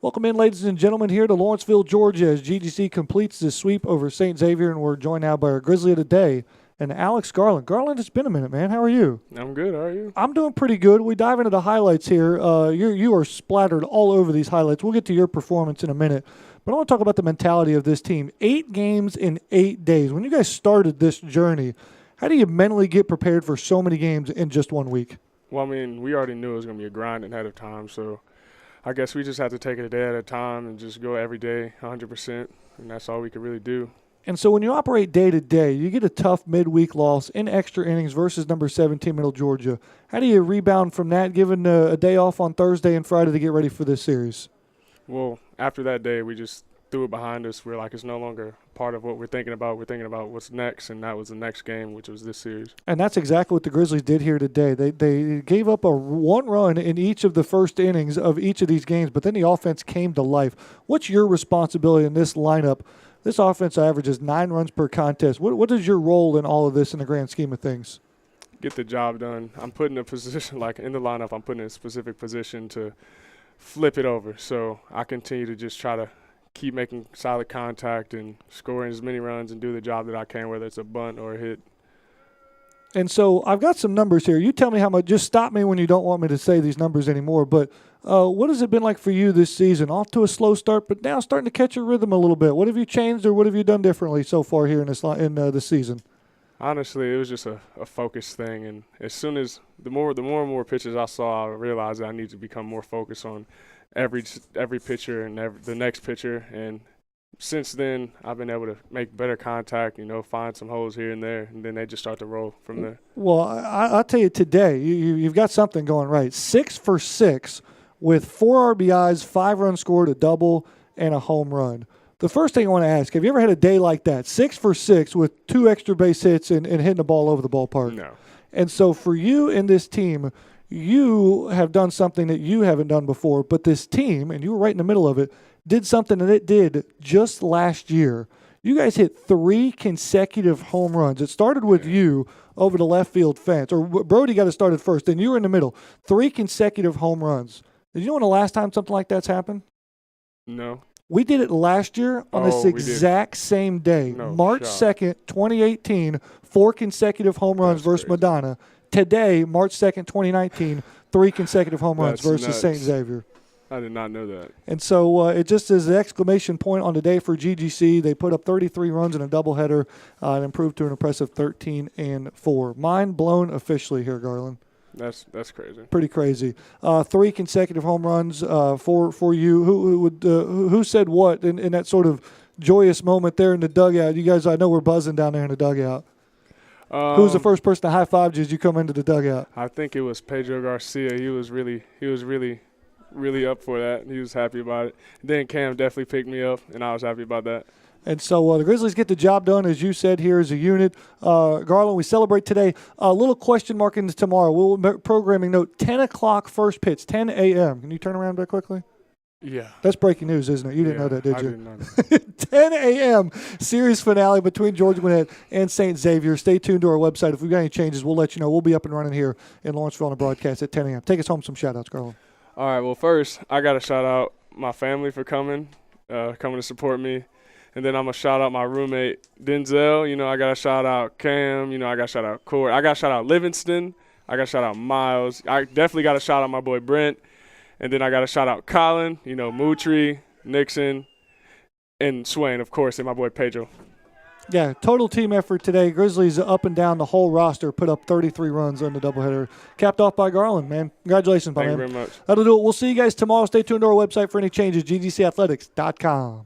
Welcome in, ladies and gentlemen, here to Lawrenceville, Georgia, as GGC completes this sweep over St. Xavier, and we're joined now by our Grizzly of the day, and Alex Garland. Garland, it's been a minute, man. How are you? I'm good. How are you? I'm doing pretty good. We dive into the highlights here. You are splattered all over these highlights. We'll get to your performance in a minute, but I want to talk about the mentality of this team. 8 games in 8 days. When you guys started this journey, how do you mentally get prepared for so many games in just 1 week? Well, I mean, we already knew it was going to be a grind ahead of time, so I guess we just had to take it a day at a time and just go every day 100%, and that's all we could really do. And so when you operate day to day, you get a tough midweek loss in extra innings versus number 17 Middle Georgia. How do you rebound from that, given a day off on Thursday and Friday to get ready for this series? Well, after that day, we just threw it behind us. We're like, it's no longer part of what we're thinking about. We're thinking about what's next, and that was the next game, which was this series. And that's exactly what the Grizzlies did here today. They gave up one run in each of the first innings of each of these games, but then the offense came to life. What's your responsibility in this lineup? This offense averages 9 runs per contest. What is your role in all of this in the grand scheme of things? Get the job done. I'm put in a position, like in the lineup, I'm put in a specific position to flip it over. So I continue to just try to keep making solid contact and scoring as many runs and do the job that I can, whether it's a bunt or a hit. And so I've got some numbers here. You tell me how much. Just stop me when you don't want me to say these numbers anymore. But what has it been like for you this season? Off to a slow start, but now starting to catch a rhythm a little bit. What have you changed or what have you done differently so far here in this season? Honestly, it was just a focus thing. And as soon as the more and more pitches I saw, I realized that I need to become more focused on every pitcher and the next pitcher. And since then, I've been able to make better contact, find some holes here and there, and then they just start to roll from there. Well, I'll tell you today, you've got something going right. 6 for 6 with 4 RBIs, 5 runs scored, a double, and a home run. The first thing I want to ask, have you ever had a day like that, 6 for 6 with 2 extra base hits and hitting the ball over the ballpark? No. And so for you and this team, you have done something that you haven't done before, but this team, and you were right in the middle of it, did something that it did just last year. You guys hit 3 consecutive home runs. It started with you over the left field fence, or Brody got it started first, then you were in the middle. 3 consecutive home runs. Did you know when the last time something like that's happened? No. We did it last year on this exact same day, March 2nd, 2018, 4 consecutive home runs versus crazy. Madonna. Today, March 2nd, 2019, 3 consecutive home runs versus St. Xavier. I did not know that. And so it just is an exclamation point on the day for GGC. They put up 33 runs in a doubleheader and improved to an impressive 13-4. Mind blown officially here, Garland. That's crazy. Pretty crazy. 3 consecutive home runs for you. Who said what in that sort of joyous moment there in the dugout? You guys, I know we're buzzing down there in the dugout. Who was the first person to high-five you as you come into the dugout? I think it was Pedro Garcia. He was really up for that. He was happy about it. Then Cam definitely picked me up, and I was happy about that. And so the Grizzlies get the job done, as you said, here as a unit. Garland, we celebrate today. A little question mark into tomorrow. Programming note, 10 o'clock first pitch, 10 a.m. Can you turn around back quickly? Yeah. That's breaking news, isn't it? You didn't know that, did you? I didn't know that. 10 a.m. series finale between Georgia Gwinnett and St. Xavier. Stay tuned to our website. If we've got any changes, we'll let you know. We'll be up and running here in Lawrenceville on a broadcast at 10 a.m. Take us home some shout-outs, Garland. All right, well, first, I got to shout out my family for coming to support me. And then I'm going to shout out my roommate, Denzel. I got to shout out Cam. I got to shout out Corey. I got to shout out Livingston. I got to shout out Miles. I definitely got to shout out my boy Brent. And then I got to shout out Colin, Moutry, Nixon, and Swain, of course, and my boy Pedro. Yeah, total team effort today. Grizzlies up and down the whole roster put up 33 runs on the doubleheader. Capped off by Garland, man. Congratulations, man. Thank you very much. That'll do it. We'll see you guys tomorrow. Stay tuned to our website for any changes, ggcathletics.com.